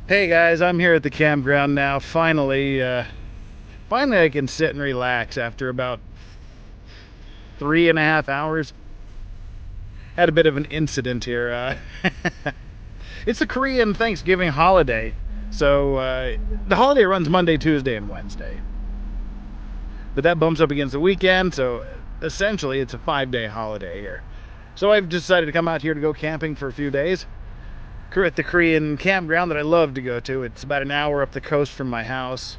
Hey guys, I'm here at the campground now. Finally I can sit and relax after about 3.5 hours. Had a bit of an incident here. It's the Korean Thanksgiving holiday. So the holiday runs Monday, Tuesday, and Wednesday. But that bumps up against the weekend, so essentially it's a 5-day holiday here. So I've decided to come out here to go camping for a few days. At the Korean campground that I love to go to. It's about an hour up the coast from my house.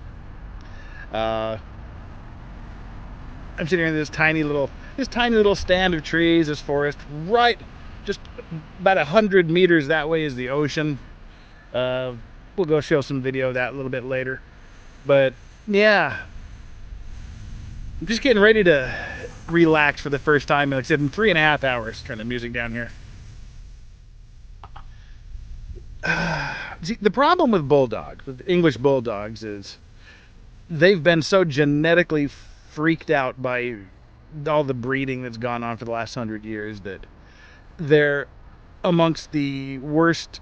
I'm sitting in this tiny little stand of trees, this forest, right just about 100 meters that way is the ocean. We'll go show some video of that a little bit later. But yeah, I'm just getting ready to relax for the first time. Like I said, in 3.5 hours. Turn the music down here. See, the problem with English bulldogs, is they've been so genetically freaked out by all the breeding that's gone on for the last 100 years that they're amongst the worst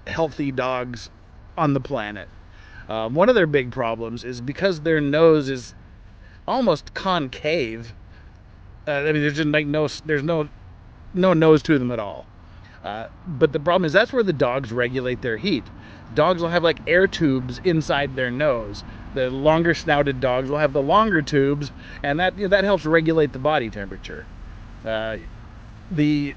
healthy dogs on the planet. One of their big problems is because their nose is almost concave. I mean, there's just like there's no nose to them at all. But the problem is that's where the dogs regulate their heat. Dogs will have like air tubes inside their nose. The longer snouted dogs will have the longer tubes, and that helps regulate the body temperature. The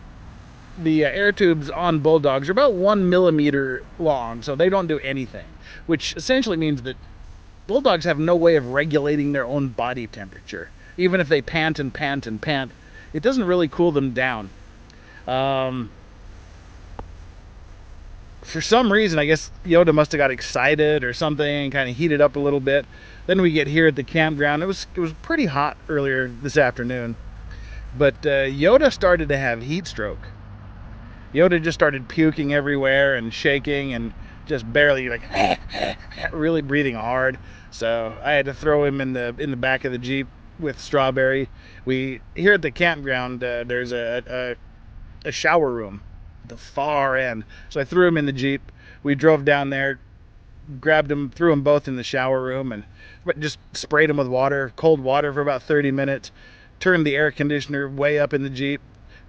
air tubes on bulldogs are about 1 millimeter long, so they don't do anything, which essentially means that bulldogs have no way of regulating their own body temperature. Even if they pant and pant and pant, it doesn't really cool them down. For some reason, I guess Yoda must have got excited or something and kind of heated up a little bit. Then we get here at the campground. It was pretty hot earlier this afternoon, but Yoda started to have heat stroke. Yoda just started puking everywhere and shaking and just barely really breathing hard. So I had to throw him in the back of the Jeep with Strawberry. Here at the campground, there's a shower room at the far end. So I threw him in the Jeep. We drove down there, grabbed him, threw them both in the shower room, and just sprayed him with cold water for about 30 minutes. Turned the air conditioner way up in the Jeep.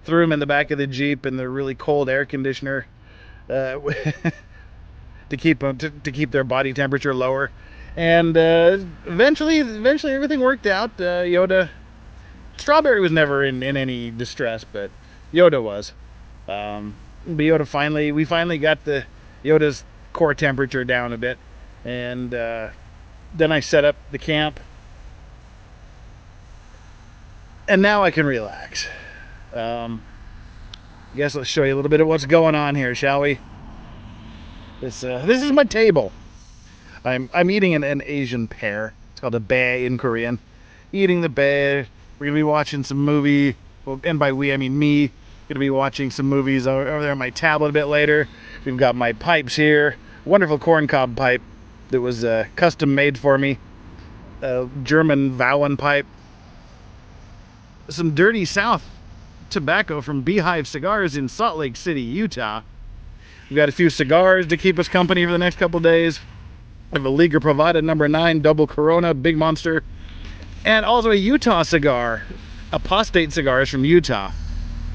Threw him in the back of the Jeep in the really cold air conditioner to keep their body temperature lower. And eventually everything worked out. Strawberry was never in any distress, but Yoda was. But we finally got Yoda's core temperature down a bit, and then I set up the camp, and now I can relax. I guess let's show you a little bit of what's going on here, shall we? This is my table. I'm eating an Asian pear. It's called a bae in Korean. Eating the bae. We're gonna be watching some movie. Well, and by we I mean me. Gonna be watching some movies over there on my tablet a bit later. We've got my pipes here. Wonderful corncob pipe that was custom made for me. A German Vauen pipe. Some Dirty South tobacco from Beehive Cigars in Salt Lake City, Utah. We've got a few cigars to keep us company for the next couple days. I have a Liga Privada number 9 double Corona, big monster, and also a Utah cigar, Apostate Cigars from Utah.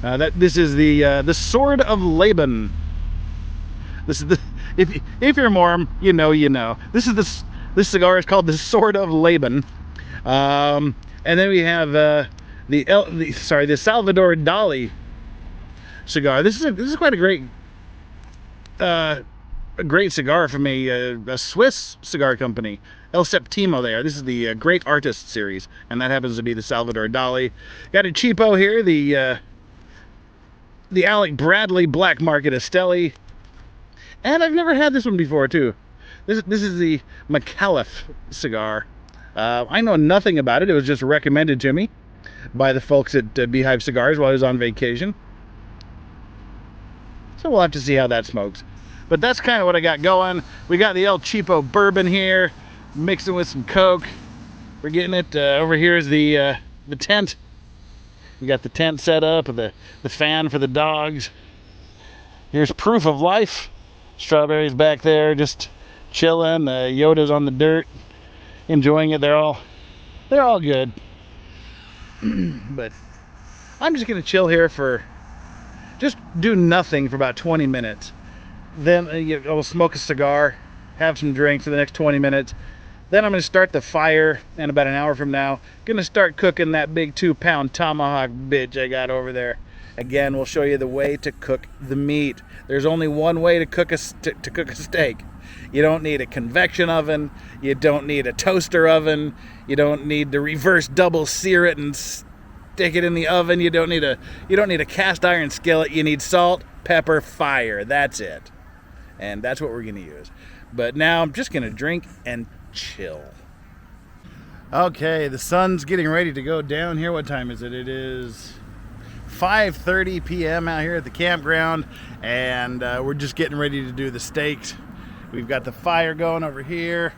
This is the Sword of Laban. This is if you're Mormon, you know. This cigar is called the Sword of Laban. And then we have the Salvador Dali cigar. This is quite a great cigar from a Swiss cigar company, El Septimo. This is the Great Artist series, and that happens to be the Salvador Dali. Got a cheapo here, the Alec Bradley Black Market Esteli, and I've never had this one before too. This is the McAuliffe cigar. I know nothing about it. It was just recommended to me by the folks at Beehive Cigars while I was on vacation. So we'll have to see how that smokes. But that's kind of what I got going. We got the El Cheapo bourbon here, mixing with some Coke. We're getting it. Over here is the tent. We got the tent set up, the fan for the dogs. Here's Proof of Life. Strawberry's back there, just chilling. Yoda's on the dirt, enjoying it. They're all good. But I'm just gonna chill here for just do nothing for about 20 minutes. Then I'll smoke a cigar, have some drinks for the next 20 minutes. Then I'm going to start the fire, and about an hour from now, going to start cooking that big 2-pound tomahawk bitch I got over there. Again, we'll show you the way to cook the meat. There's only one way to cook a steak. You don't need a convection oven. You don't need a toaster oven. You don't need to reverse double sear it and stick it in the oven. You don't need a cast iron skillet. You need salt, pepper, fire. That's it. And that's what we're going to use. But now I'm just going to drink and chill. Okay, the sun's getting ready to go down here. What time is it? It is 5:30 p.m. out here at the campground, and we're just getting ready to do the steaks. We've got the fire going over here.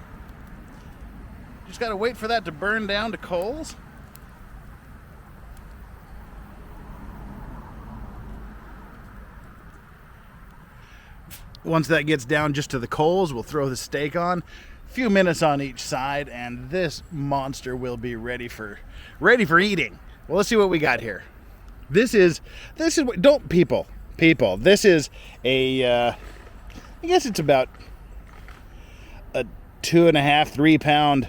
Just got to wait for that to burn down to coals. Once that gets down just to the coals, we'll throw the steak on. A few minutes on each side, and this monster will be ready for eating. Well, let's see what we got here. This is don't people. This is a I guess it's about a 2.5-3 pound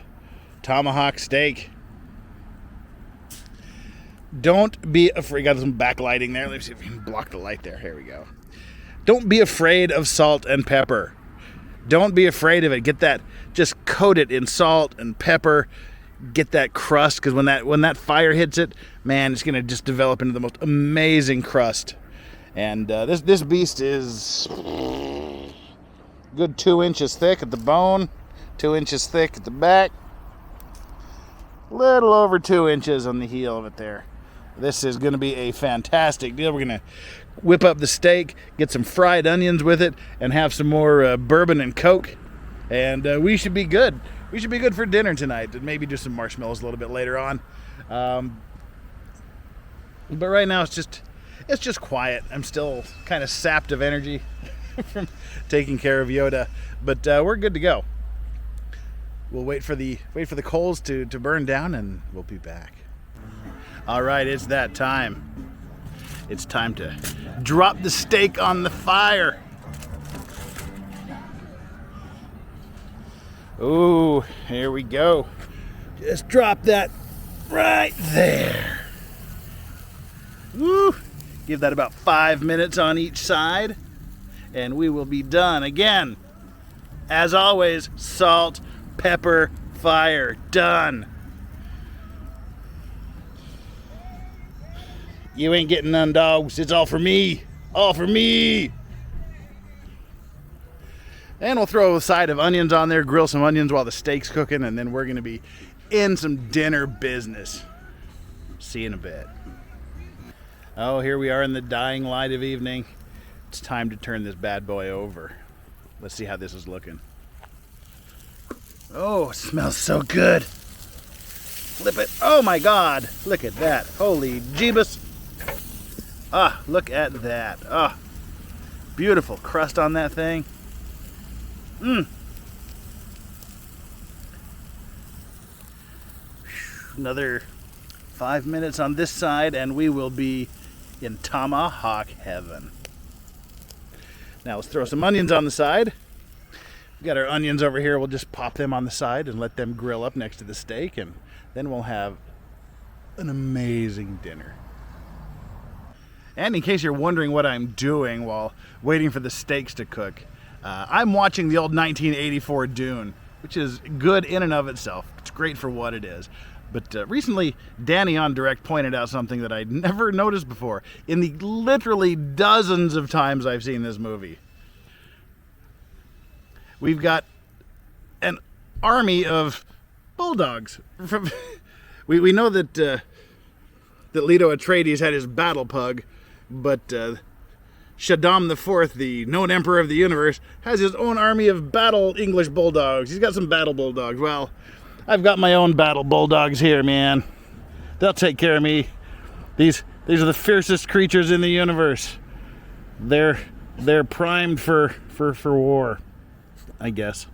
tomahawk steak. Don't be afraid. Got some backlighting there. Let's see if we can block the light there. Here we go. Don't be afraid of salt and pepper. Don't be afraid of it. Get that, just coat it in salt and pepper. Get that crust, because when that fire hits it, man, it's gonna just develop into the most amazing crust. And this beast is good 2 inches thick at the bone, 2 inches thick at the back, little over 2 inches on the heel of it there. This is gonna be a fantastic deal. We're gonna whip up the steak, get some fried onions with it, and have some more bourbon and Coke, and we should be good. We should be good for dinner tonight, and maybe do some marshmallows a little bit later on. But right now it's just quiet. I'm still kind of sapped of energy from taking care of Yoda, but we're good to go. We'll wait for the coals to burn down, and we'll be back. All right, it's that time. It's time to drop the steak on the fire. Ooh, here we go. Just drop that right there. Woo! Give that about 5 minutes on each side, and we will be done. Again, as always, salt, pepper, fire. Done. You ain't getting none, dogs. It's all for me. All for me. And we'll throw a side of onions on there, grill some onions while the steak's cooking, and then we're going to be in some dinner business. See you in a bit. Oh, here we are in the dying light of evening. It's time to turn this bad boy over. Let's see how this is looking. Oh, it smells so good. Flip it. Oh my God. Look at that. Holy Jeebus. Ah, look at that. Ah, beautiful crust on that thing. Another 5 minutes on this side, and we will be in tomahawk heaven. Now let's throw some onions on the side. We've got our onions over here. We'll just pop them on the side and let them grill up next to the steak, and then we'll have an amazing dinner. And in case you're wondering what I'm doing while waiting for the steaks to cook, I'm watching the old 1984 Dune, which is good in and of itself. It's great for what it is. But recently, Danny on Direct pointed out something that I'd never noticed before in the literally dozens of times I've seen this movie. We've got an army of bulldogs. We know that Leto Atreides had his battle pug, but Shaddam IV, the known emperor of the universe, has his own army of battle English bulldogs. He's got some battle bulldogs. Well, I've got my own battle bulldogs here, man. They'll take care of me. These are the fiercest creatures in the universe. They're primed for war, I guess.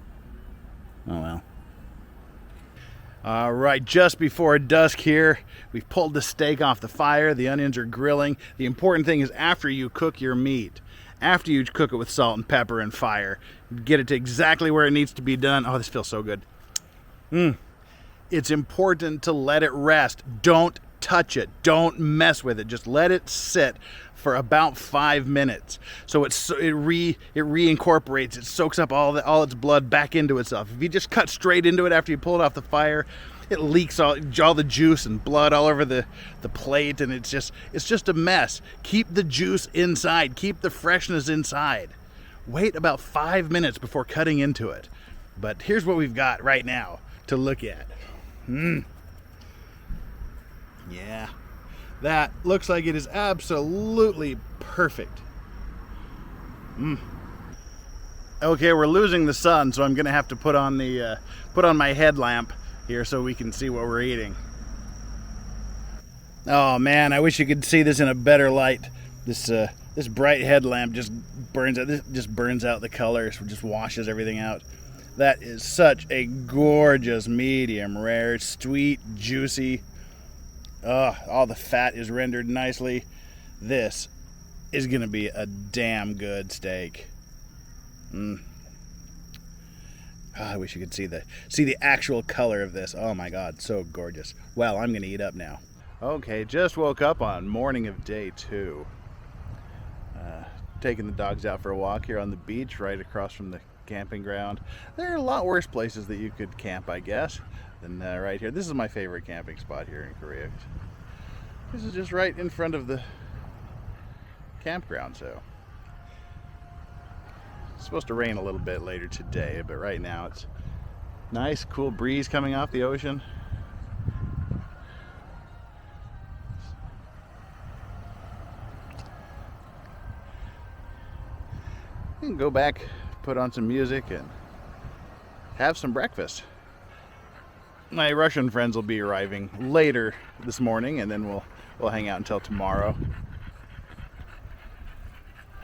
Oh well. All right, just before dusk here, we've pulled the steak off the fire. The onions are grilling. The important thing is after you cook your meat, after you cook it with salt and pepper and fire, get it to exactly where it needs to be done. Oh, this feels so good. It's important to let it rest. Don't touch it. Don't mess with it. Just let it sit for about 5 minutes. So it reincorporates. It soaks up all its blood back into itself. If you just cut straight into it after you pull it off the fire, it leaks all the juice and blood all over the plate, and it's just a mess. Keep the juice inside. Keep the freshness inside. Wait about 5 minutes before cutting into it. But here's what we've got right now to look at. Yeah, that looks like it is absolutely perfect. Okay, we're losing the sun, so I'm gonna have to put on my headlamp here so we can see what we're eating. Oh man, I wish you could see this in a better light. This bright headlamp just burns out the colors, just washes everything out. That is such a gorgeous medium rare, sweet, juicy. All the fat is rendered nicely. This is gonna be a damn good steak. I wish you could see the actual color of this. Oh my God, so gorgeous. Well, I'm gonna eat up now. Okay, just woke up on morning of day 2. Taking the dogs out for a walk here on the beach right across from the camping ground. There are a lot worse places that you could camp, I guess, than right here. This is my favorite camping spot here in Korea. This is just right in front of the campground, so it's supposed to rain a little bit later today, but right now it's nice, cool breeze coming off the ocean. You can go back, put on some music, and have some breakfast. My Russian friends will be arriving later this morning, and then we'll hang out until tomorrow.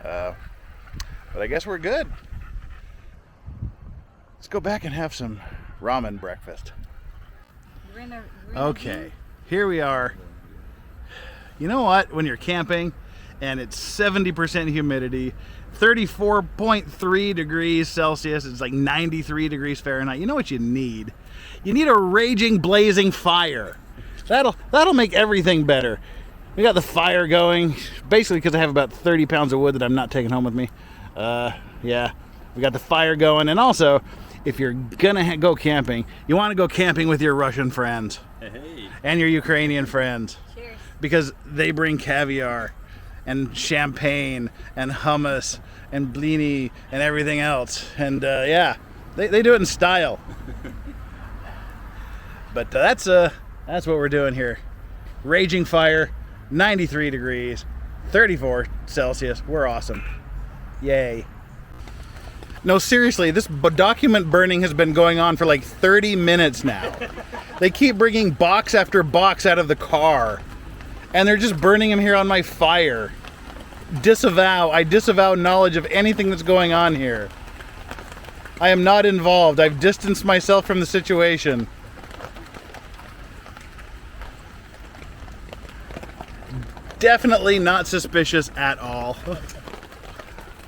But I guess we're good. Let's go back and have some ramen breakfast. Okay, here we are. You know what? When you're camping and it's 70% humidity, 34.3 degrees Celsius, it's like 93 degrees Fahrenheit. You know what you need? You need a raging, blazing fire. That'll make everything better. We got the fire going, basically because I have about 30 pounds of wood that I'm not taking home with me. Yeah, we got the fire going, and also, if you're gonna go camping, you want to go camping with your Russian friends. Hey. And your Ukrainian friends. Cheers. Because they bring caviar and champagne and hummus and blini and everything else. And yeah, they do it in style. But that's what we're doing here. Raging fire, 93 degrees, 34 Celsius. We're awesome. Yay. No, seriously, this document burning has been going on for like 30 minutes now. They keep bringing box after box out of the car, and they're just burning them here on my fire. I disavow knowledge of anything that's going on here. I am not involved. I've distanced myself from the situation. Definitely not suspicious at all.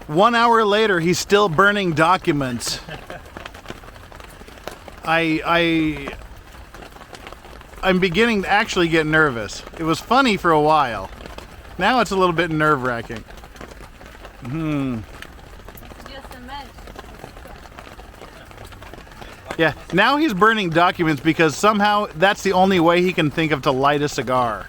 1 hour later, he's still burning documents. I'm beginning to actually get nervous. It was funny for a while. Now it's a little bit nerve-wracking. Just a mess. Yeah, now he's burning documents because somehow that's the only way he can think of to light a cigar.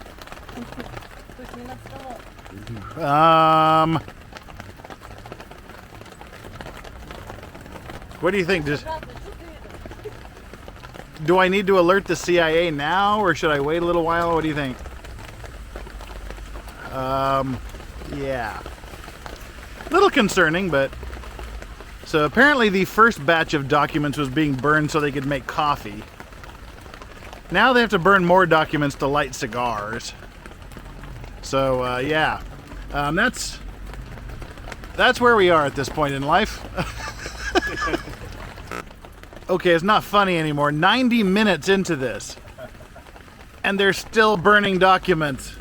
What do you think? Do I need to alert the CIA now, or should I wait a little while? What do you think? Yeah. A little concerning, but... So apparently the first batch of documents was being burned so they could make coffee. Now they have to burn more documents to light cigars. So, yeah. That's where we are at this point in life. Okay, it's not funny anymore. 90 minutes into this, and they're still burning documents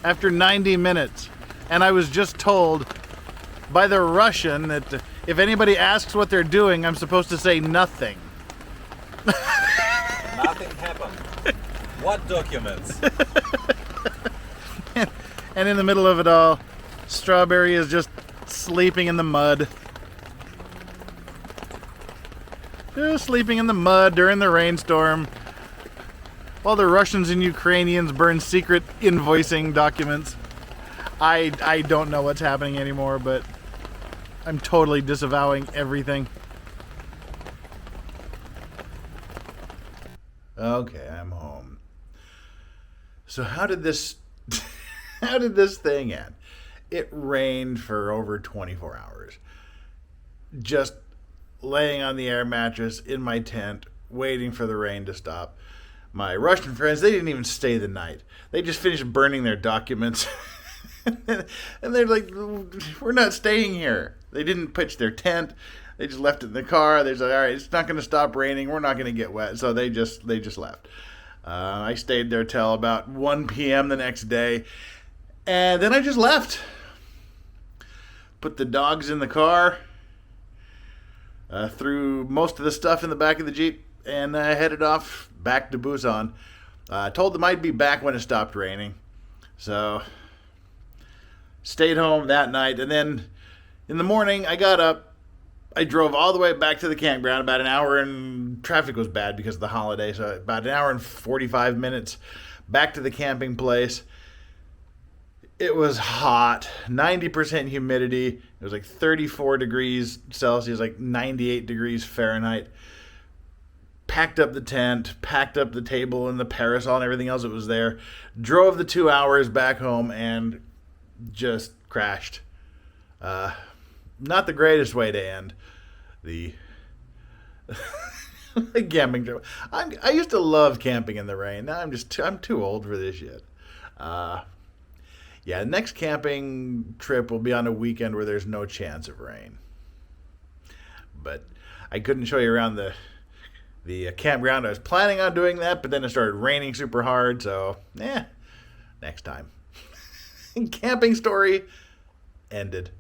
after 90 minutes. And I was just told by the Russian that if anybody asks what they're doing, I'm supposed to say nothing. Nothing happened. What documents? And in the middle of it all, Strawberry is just sleeping in the mud. Just sleeping in the mud during the rainstorm, while the Russians and Ukrainians burn secret invoicing documents. I don't know what's happening anymore, but I'm totally disavowing everything. Okay, I'm home. So how did this how did this thing end? It rained for over 24 hours. Just laying on the air mattress in my tent, waiting for the rain to stop. My Russian friends, they didn't even stay the night. They just finished burning their documents. And they're like, we're not staying here. They didn't pitch their tent. They just left it in the car. They're like, all right, it's not going to stop raining. We're not going to get wet. So they just left. I stayed there till about 1 p.m. the next day. And then I just left. Put the dogs in the car. Threw most of the stuff in the back of the Jeep. And headed off back to Busan. Told them I'd be back when it stopped raining. So stayed home that night. And then in the morning, I got up. I drove all the way back to the campground, about an hour, and traffic was bad because of the holiday, so about an hour and 45 minutes back to the camping place. It was hot, 90% humidity. It was like 34 degrees Celsius, like 98 degrees Fahrenheit. Packed up the tent, packed up the table and the parasol and everything else that was there. Drove the 2 hours back home and just crashed. Not the greatest way to end the camping trip. I used to love camping in the rain. Now I'm too old for this shit. Yeah, next camping trip will be on a weekend where there's no chance of rain. But I couldn't show you around the campground. I was planning on doing that, but then it started raining super hard, so next time. Camping story ended.